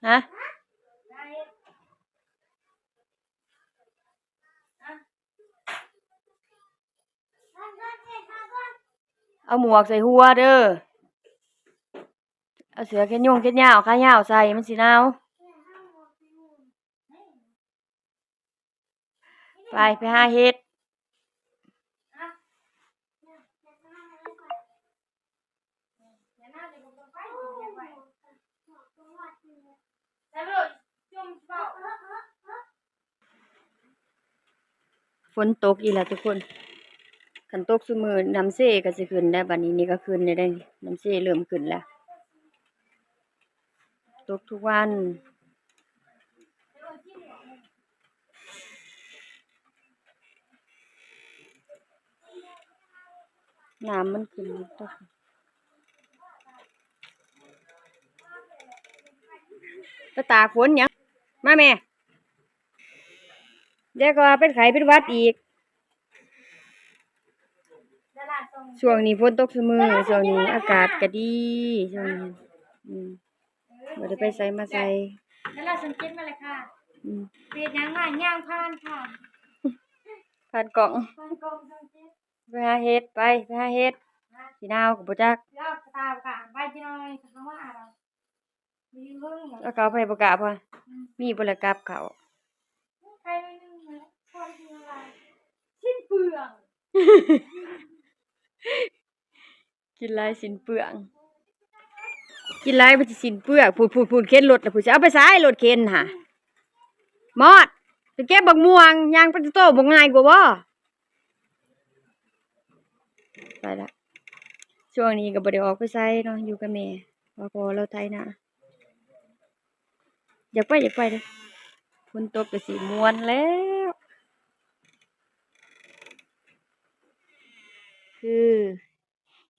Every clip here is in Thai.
ฮะเอาหมวกใส่หัวเด้อเอาเสื้อแขนยงแขนยาวขายาวใส่มันสิหนาวไปหาเฮ็ดฝนตกอีกแล้วทุกคนคันตกซุมื้อน้ำเซ่ก็สิขึ้นได้บัดนี้นี่ก็ขึ้นได้น้ำเซ่เริ่มขึ้นแล้วตกทุกวันน้ำมันขึ้นตกไปตากฝนหยังมาแม่เดี๋ยวก็เป็นไข้เป็นหวัดอีกช่วงนี้ฝนตกซุมื้อช่วงนี้อากาศก็ดีช่วงนี้บ่ได้ไปไสมาไสแล้วเราสังเกตมาเลยค่ะเฮ็ดหยังมาย่างผ่านค่ะผ่านกล่องผ่านกองสังเกตไปหาเฮ็ดไปหาเฮ็ดสิหนาวก็บ่จักแล้วตาค่ะใบจิน้อยเขาว่าอะไรมีเพิ่งแล้วก็เอาไปบ่กล้าพอมีบ่ละกลับเขา ใครไม่นึงนะคนคืออะไรสิ้นเปลือง กินหลายสิ้นเปลืองกินหลายมันสิสิ้นเปลืองพูดเข็นรถน่ะพูดสิเอาไปไสรถเข็นห่ามอดไปเก็บบักม่วงย่างไปโตบ่ง่ายกว่าบ่ไปละช่วงนี้ก็บ่ได้ออกไปไสเนาะอยู่กับแม่ว่าพอเราไถนาอยากไปเด้อฝนตกก็สิม่วนแล้วคือ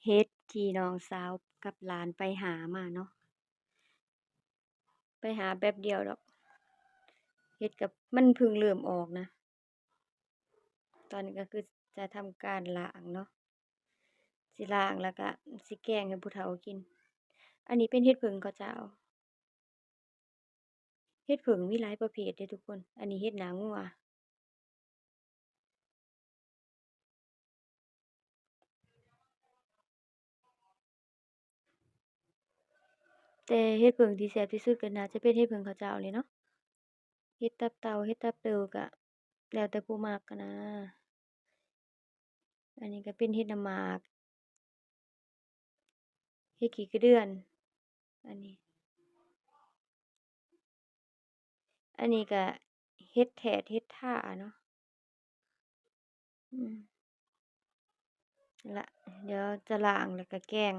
เฮ็ดที่น้องสาวกับหลานไปหามาเนาะไปหาแป๊บเดียวดอกเฮ็ดกับมันเพิ่งเริ่มออกนะตอนนี้ก็คือจะทำการล้างเนาะสิล้างแล้วก็สิแกงให้ผู้เฒ่ากินอันนี้เป็นเฮ็ดผึ่งข้าวเจ้าเฮ็ดผึ่งมีหลายประเภทเด้อทุกคนอันนี้เฮ็ดหนางัวแต่เฮ็ดผึ่งที่แซ่บที่สุดก็น่าจะเป็นเฮ็ดผึ่งข้าวเจ้านี่เนาะเฮ็ดตับเต่าเฮ็ดตับเต่าก็แล้วแต่ผู้มักอะนะอันนี้ก็เป็นเฮ็ดน้ำหมากเฮ็ดขี้กระเดือนอันนี้ก็เฮ็ดแท้เฮ็ดท่าเนาะละเดี๋ยวจะล้างแล้วก็แกง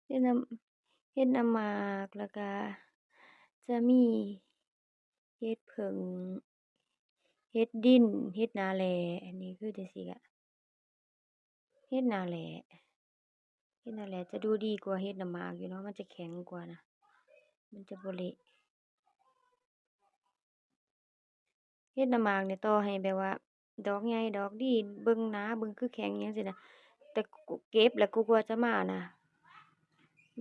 เฮ็ดน้ำหมากแล้วก็จะมีเฮ็ดผึ่งเฮ็ดดินเฮ็ดนาแลอันนี้คือจั่งซี้อะเฮ็ดนาแลจะดูดีกว่าเฮ็ดน้ำหมากอยู่เนาะมันจะแข็งกว่านะมันจะบ่เละเฮ็ดน้ำหมากนี่ต่อให้แบบว่าดอกใหญ่ดอกดีเบิ่งหนาเบิ่งคือแข็งอิหยังจั่งซี้น่ะแต่เก็บแล้วกว่าจะมาน่ะ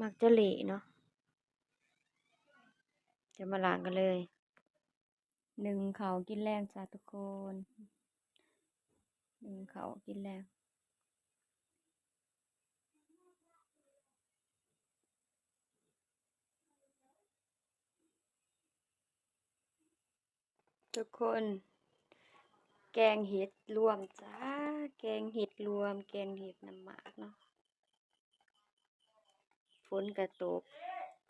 มักจะเละเนาะจะมาล้างกันเลยนึ่งข้าวกินแรงจ้ะทุกคนนึ่งข้าวกินแรงทุกคนแกงเห็ดรวมจ้าแกงเห็ดรวมแกงเห็ดน้ำหมากเนาะฝนก็ตก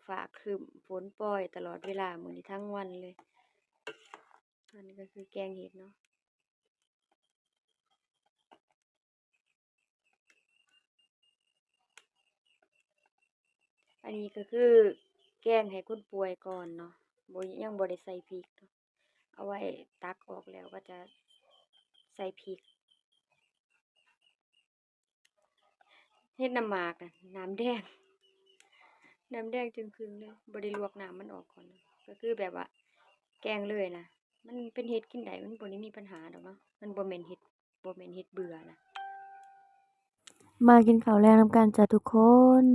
ฟ้าครึ้มฝนปล่อยตลอดเวลามื้อนี้ทั้งวันเลยอันนี้ก็คือแกงเห็ดเนาะอันนี้ก็คือ แกงให้คนป่วยก่อนเนาะยังบ่ได้ใส่พริกเนาะเอาไว้ตักออกแล้วก็จะใส่พริกเฮ็ดน้ำหมากน่ะน้ำแดงน้ำแดงจึงครึ่งเลยบ่ได้ลวกน้ำมันออกก่อนนะก็คือแบบว่าแกงเลยนะมันเป็นเฮ็ดกินได้มันบ่ได้มีปัญหาดอกเนาะมันบ่แม่นเฮ็ดเบื่อนะมากินข้าวแลงนำกันจ้ะทุกคน